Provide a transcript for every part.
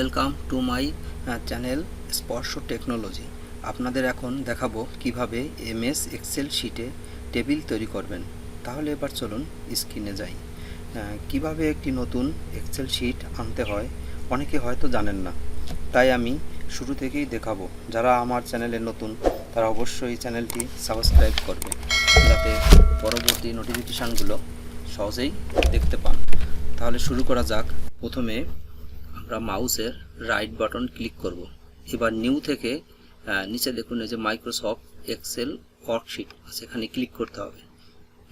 Welcome to my channel স্পর্শ technology. আপনাদের এখন দেখাবো কিভাবে এমএস এক্সেল শিটে টেবিল তৈরি করবেন। তাহলে এবার চলুন স্ক্রিনে যাই। কিভাবে একটি নতুন এক্সেল শিট আনতে হয় অনেকে হয়তো জানেন না, তাই আমি শুরু থেকেই দেখাবো। যারা আমার চ্যানেলে নতুন তারা অবশ্যই চ্যানেলটি সাবস্ক্রাইব করবে, যাতে পরবর্তী নোটিফিকেশানগুলো সহজেই দেখতে পান। তাহলে শুরু করা যাক। প্রথমে আমরা মাউসের রাইট বাটন ক্লিক করব। এবার নিউ থেকে নিচে দেখুন এই যে মাইক্রোসফট এক্সেল ওয়ার্কশিট আছে, এখানে ক্লিক করতে হবে।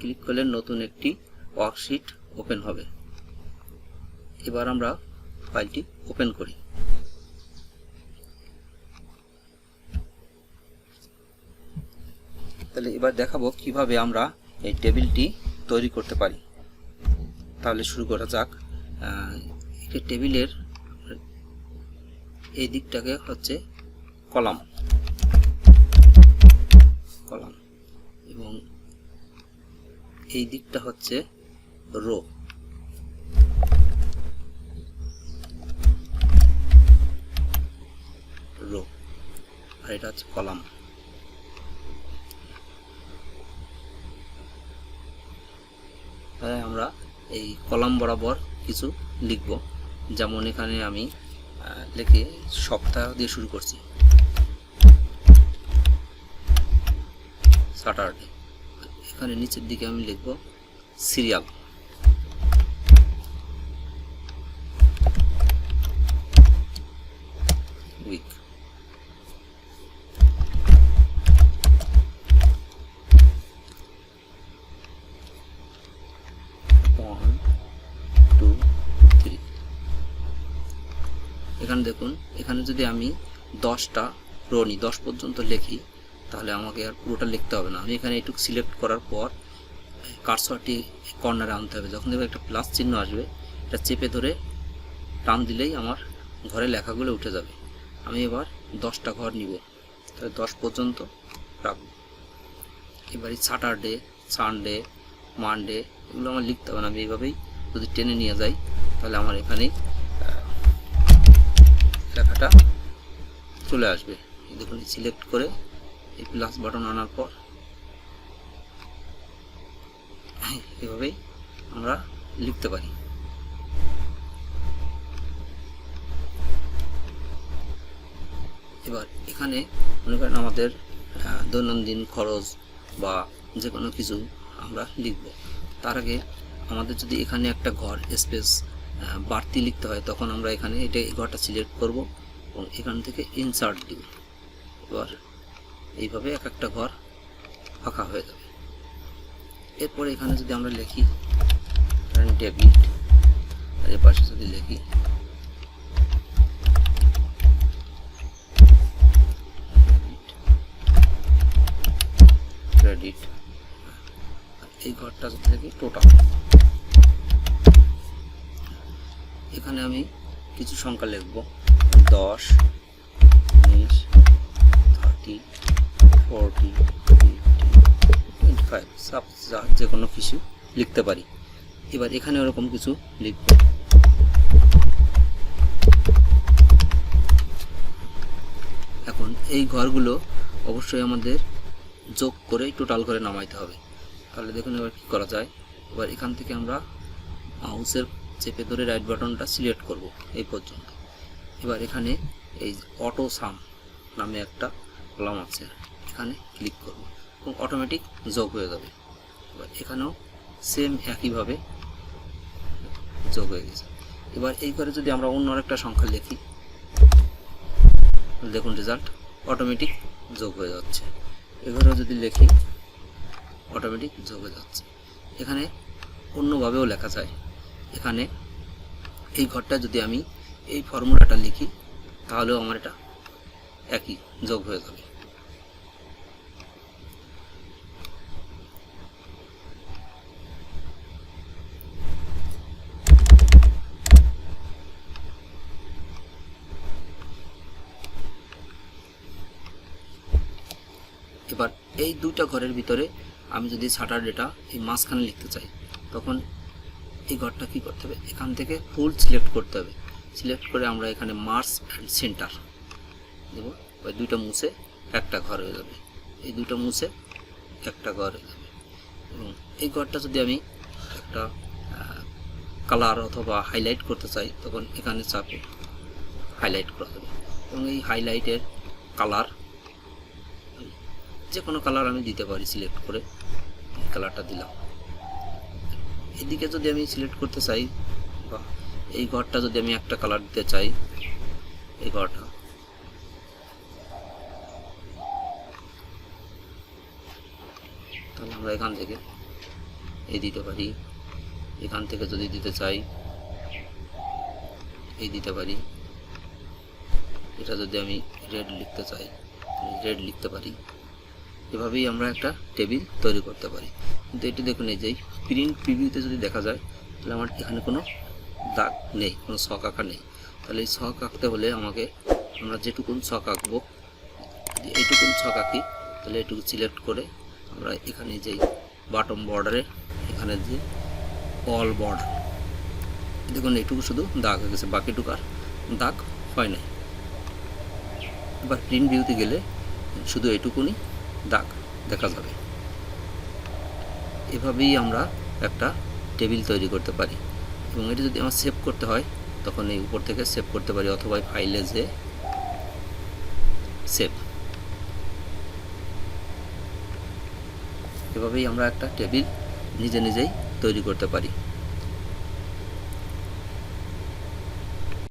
ক্লিক করলে নতুন একটি ওয়ার্কশিট ওপেন হবে। এবার আমরা ফাইলটি ওপেন করি। তাহলে এবার দেখাবো কিভাবে আমরা এই টেবিলটি তৈরি করতে পারি। তাহলে শুরু করা যাক। একটি টেবিলের এই দিকটাকে হচ্ছে কলাম এবং এই দিকটা হচ্ছে রো। আর এটা হচ্ছে কলাম। আমরা এই কলাম বরাবর কিছু লিখব। যেমন এখানে আমি লিখে সপ্তাহ দিয়ে শুরু করছি, স্যাটারডে। এখানে নিচের দিকে আমি লিখব সিরিয়াল। উইক। এখানে দেখুন, এখানে যদি আমি 10টা রো নিই, 10 পর্যন্ত লিখি, তাহলে আমাকে আর পুরোটা লিখতে হবে না। আমি এখানে একটু সিলেক্ট করার পর কার্সরটি কর্নারে আনতে হবে। যখন দেখবেন একটা প্লাস চিহ্ন আসবে, এটা চেপে ধরে টান দিলেই আমার ঘরে লেখাগুলো উঠে যাবে। আমি এবার 10টা ঘর নিব, তাহলে 10 পর্যন্ত রাখব। এবার স্যাটারডে, সানডে, মানডে এগুলো আমার লিখতে হবে না। আমি এইভাবেই যদি টেনে নিয়ে যাই, তাহলে আমার এখানেই লেখাটা চলে আসবে। দেখুন, সিলেক্ট করে এই প্লাস বাটন আনার পর এভাবেই আমরা লিখতে পারি। এবার এখানে মনে করেন আমাদের দৈনন্দিন খরচ বা যে কোনো কিছু আমরা লিখব। তার আগে আমাদের যদি এখানে একটা ঘর স্পেস বাড়তি লিখতে হয়, তখন আমরা এখানে এই ঘরটা সিলেক্ট করব এবং এখান থেকে ইনসার্ট দিব। এবার এইভাবে এক একটা ঘর ফাঁকা হয়ে যাবে। এরপরে এখানে যদি আমরা লিখি ডেবিট, আর এর পাশে যদি লিখি ক্রেডিট, এই ঘরটা যদি লিখি টোটাল। এখানে আমি কিছু সংখ্যা লিখব, 10, 19, 30, 40, 50, 25, যে কোনো কিছু লিখতে পারি। এবার এখানে ওরকম কিছু লিখব। এখন এই ঘরগুলো অবশ্যই আমাদের যোগ করে টোটাল করে নামাইতে হবে। তাহলে দেখুন এবার কি করা যায়। এবার এখান থেকে আমরা মাউসের চেপে ধরে রাইট বাটনটা সিলেক্ট করব এই পর্যন্ত। এবার এখানে এই অটো সাম নামে একটা কলাম আছে, এখানে ক্লিক করব এবং অটোমেটিক যোগ হয়ে যাবে। এবার এখানেও সেম একইভাবে যোগ হয়ে গেছে। এবার এই করে যদি আমরা অন্য আরেকটা সংখ্যা লিখি, দেখুন রেজাল্ট অটোমেটিক যোগ হয়ে যাচ্ছে। এবারেও যদি লিখি, অটোমেটিক যোগ হয়ে যাচ্ছে। এখানে অন্যভাবেও লেখা যায়। এখানে এই ঘরটা যদি আমি এই ফর্মুলাটা লিখি, তাহলেও আমার এটা একই যোগ হয়ে যাবে। এবার এই দুইটা ঘরের ভিতরে আমি যদি স্যাটারডেটা এই মাঝখানে লিখতে চাই, তখন এই ঘরটা কি করতে হবে, এখান থেকে ফুল সিলেক্ট করতে হবে। সিলেক্ট করে আমরা এখানে মার্জ অ্যান্ড সেন্টার দেব। ওই দুইটা মুছে একটা ঘর হয়ে যাবে, এই দুটো মুছে একটা ঘর হয়ে যাবে। এবং এই ঘরটা যদি আমি একটা কালার অথবা হাইলাইট করতে চাই, তখন এখানে চাপে হাইলাইট করা যাবে। এবং এই হাইলাইটের কালার যে কোনো কালার আমি দিতে পারি, সিলেক্ট করে এই কালারটা দিলাম। এদিকে যদি আমি সিলেক্ট করতে চাই, বা এই ঘরটা যদি আমি একটা কালার দিতে চাই, এই ঘরটা তাহলে আমরা এখান থেকে এই দিতে পারি। এখান থেকে যদি দিতে চাই এই দিতে পারি। এটা যদি আমি রেড লিখতে চাই রেড লিখতে পারি। এভাবেই আমরা একটা টেবিল তৈরি করতে পারি। কিন্তু এটি দেখুন, এই যে প্রিন্ট প্রিভিউতে যদি দেখা যায়, তাহলে আমার এখানে কোনো দাগ নেই, কোনো ছক আঁকা নেই। তাহলে এই ছক আঁকতে হলে আমাকে, আমরা যেটুকুন ছক আঁকবো, এইটুকুন ছক আঁকি, তাহলে এটুকু সিলেক্ট করে আমরা এখানে যেই বাটম বর্ডারে এখানে যে অল বর্ডার, দেখুন এইটুকু শুধু দাগ হয়ে গেছে, বাকিটুকু আর দাগ হয় নাই। এবার প্রিন্ট ভিউতে গেলে শুধু এইটুকুনি দাগ দেখা যাবে। এভাবেই আমরা একটা টেবিল তৈরি করতে পারি। এবং এটা যদি আমার সেভ করতে হয়, তখন এই উপর থেকে সেভ করতে পারি, অথবা ফাইলে যে সেভ। এভাবেই আমরা একটা টেবিল নিজে নিজেই তৈরি করতে পারি।